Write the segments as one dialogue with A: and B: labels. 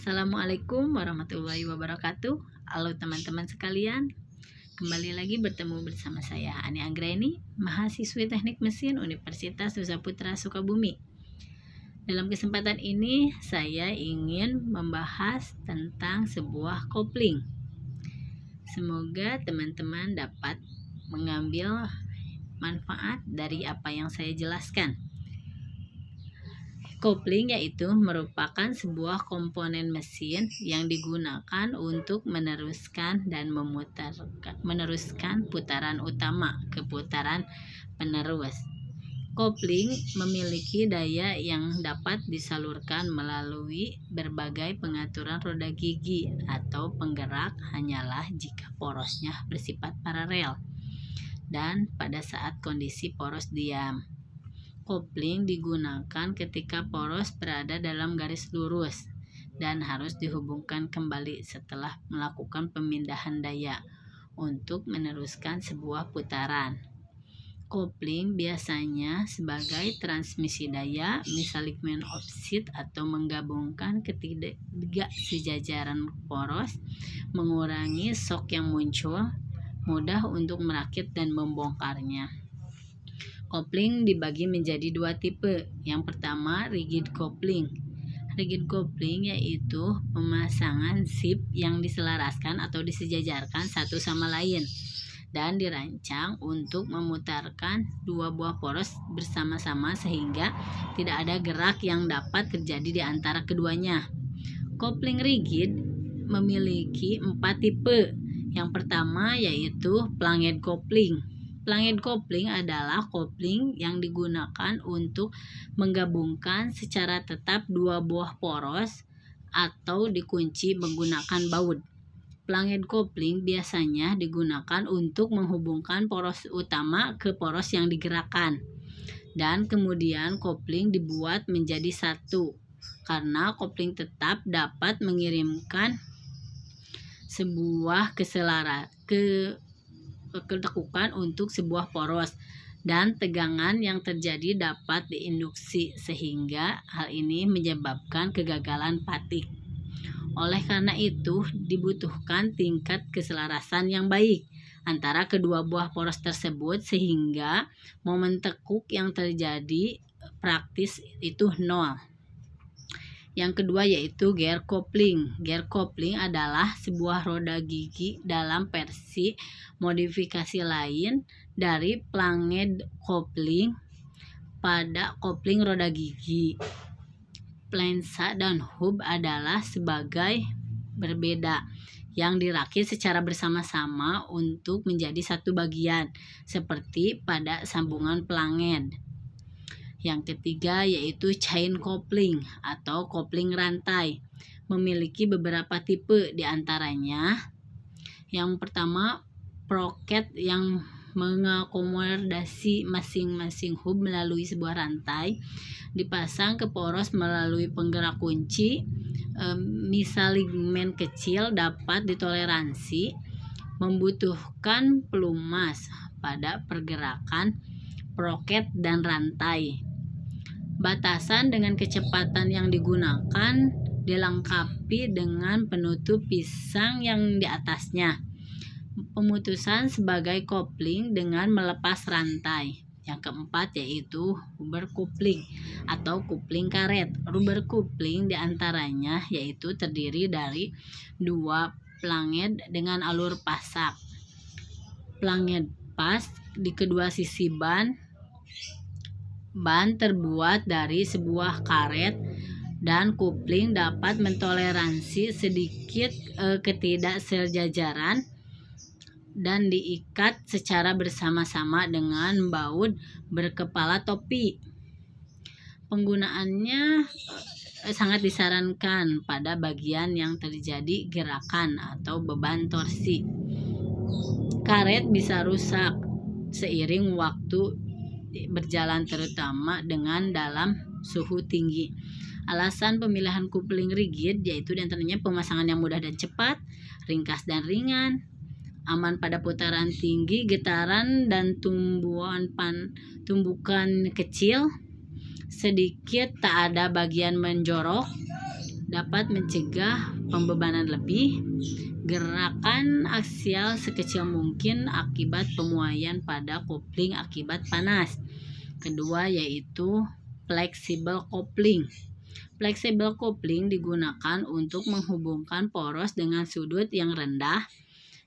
A: Assalamualaikum warahmatullahi wabarakatuh. Halo teman-teman sekalian, kembali lagi bertemu bersama saya Ani Anggraini, mahasiswi Teknik Mesin Universitas Nusa Putra Sukabumi. Dalam kesempatan ini saya ingin membahas tentang sebuah kopling. Semoga teman-teman dapat mengambil manfaat dari apa yang saya jelaskan. Kopling yaitu merupakan sebuah komponen mesin yang digunakan untuk meneruskan putaran utama ke putaran penerus. Kopling memiliki daya yang dapat disalurkan melalui berbagai pengaturan roda gigi atau penggerak hanyalah jika porosnya bersifat paralel dan pada saat kondisi poros diam. Kopling digunakan ketika poros berada dalam garis lurus dan harus dihubungkan kembali setelah melakukan pemindahan daya untuk meneruskan sebuah putaran. Kopling biasanya sebagai transmisi daya, misalignment offset atau menggabungkan ketiga sejajaran poros, mengurangi shock yang muncul, mudah untuk merakit dan membongkarnya. Kopling dibagi menjadi dua tipe. Yang pertama, rigid kopling. Rigid kopling yaitu pemasangan sip yang diselaraskan atau disejajarkan satu sama lain dan dirancang untuk memutarkan dua buah poros bersama-sama sehingga tidak ada gerak yang dapat terjadi di antara keduanya. Kopling rigid memiliki 4 tipe. Yang pertama yaitu plunged kopling. Plunged kopling adalah kopling yang digunakan untuk menggabungkan secara tetap dua buah poros atau dikunci menggunakan baut. Plunged kopling biasanya digunakan untuk menghubungkan poros utama ke poros yang digerakkan. Dan kemudian kopling dibuat menjadi satu karena kopling tetap dapat mengirimkan sebuah ketekukan untuk sebuah poros dan tegangan yang terjadi dapat diinduksi sehingga hal ini menyebabkan kegagalan patik. Oleh karena itu dibutuhkan tingkat keselarasan yang baik antara kedua buah poros tersebut sehingga momen tekuk yang terjadi praktis itu nol. Yang kedua yaitu gear kopling. Gear kopling adalah sebuah roda gigi dalam versi modifikasi lain dari plunged kopling pada kopling roda gigi. Flansa dan hub adalah sebagai berbeda yang dirakit secara bersama-sama untuk menjadi satu bagian seperti pada sambungan plunged. Yang ketiga yaitu chain kopling atau kopling rantai. Memiliki beberapa tipe diantaranya. Yang pertama, sprocket yang mengakomodasi masing-masing hub melalui sebuah rantai dipasang ke poros melalui penggerak kunci. Misalignment kecil dapat ditoleransi, membutuhkan pelumas pada pergerakan sprocket dan rantai. Batasan dengan kecepatan yang digunakan dilengkapi dengan penutup pisang yang di atasnya. Pemutusan sebagai kopling dengan melepas rantai. Yang keempat yaitu rubber coupling atau kupling karet. Rubber coupling diantaranya yaitu terdiri dari dua plunged dengan alur pasak. Plunged pas di kedua sisi ban terbuat dari sebuah karet dan kupling dapat mentoleransi sedikit ketidaksejajaran dan diikat secara bersama-sama dengan baut berkepala topi. Penggunaannya sangat disarankan pada bagian yang terjadi gerakan atau beban torsi. Karet bisa rusak seiring waktu berjalan terutama dengan dalam suhu tinggi. Alasan pemilihan kopling rigid yaitu diantaranya pemasangan yang mudah dan cepat, ringkas dan ringan, aman pada putaran tinggi, getaran dan tumbukan kecil, sedikit tak ada bagian menjorok, dapat mencegah pembebanan lebih, gerakan aksial sekecil mungkin akibat pemuaian pada kopling akibat panas. Kedua yaitu flexible coupling. Flexible coupling digunakan untuk menghubungkan poros dengan sudut yang rendah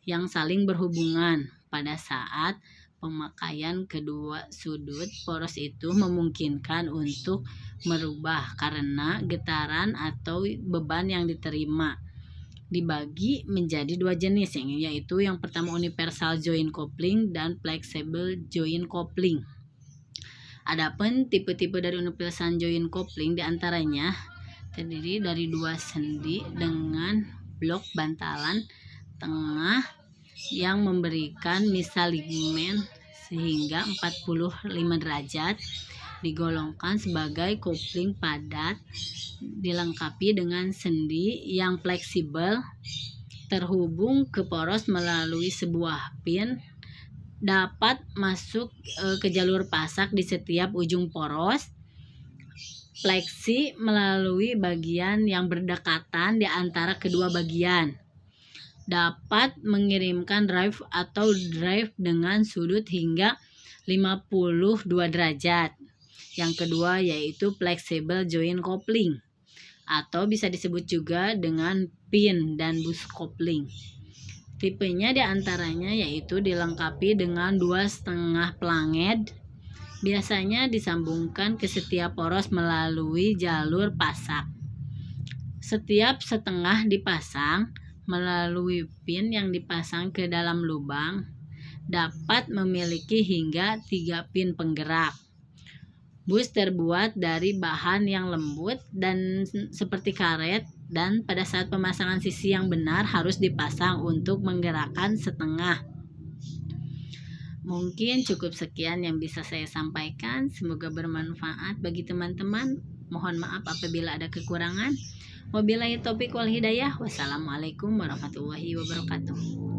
A: yang saling berhubungan. Pada saat pemakaian kedua sudut poros itu memungkinkan untuk merubah karena getaran atau beban yang diterima. Dibagi menjadi dua jenis, yaitu yang pertama universal joint coupling dan flexible joint coupling. Adapun tipe-tipe dari universal joint coupling diantaranya terdiri dari dua sendi dengan blok bantalan tengah yang memberikan misalignment sehingga 45 derajat, digolongkan sebagai kopling padat, dilengkapi dengan sendi yang fleksibel terhubung ke poros melalui sebuah pin, dapat masuk ke jalur pasak di setiap ujung poros, fleksi melalui bagian yang berdekatan di antara kedua bagian, dapat mengirimkan drive atau drive dengan sudut hingga 52 derajat. Yang kedua yaitu flexible joint coupling atau bisa disebut juga dengan pin dan bus coupling. Tipenya diantaranya yaitu dilengkapi dengan 2,5 pelanged, biasanya disambungkan ke setiap poros melalui jalur pasak. Setiap setengah dipasang melalui pin yang dipasang ke dalam lubang, dapat memiliki hingga 3 pin penggerak. Bus terbuat dari bahan yang lembut dan seperti karet, dan pada saat pemasangan sisi yang benar harus dipasang untuk menggerakkan setengah. Mungkin cukup sekian yang bisa saya sampaikan. Semoga bermanfaat bagi teman-teman. Mohon maaf apabila ada kekurangan. Wabillahi taufiq wal hidayah. Wassalamualaikum warahmatullahi wabarakatuh.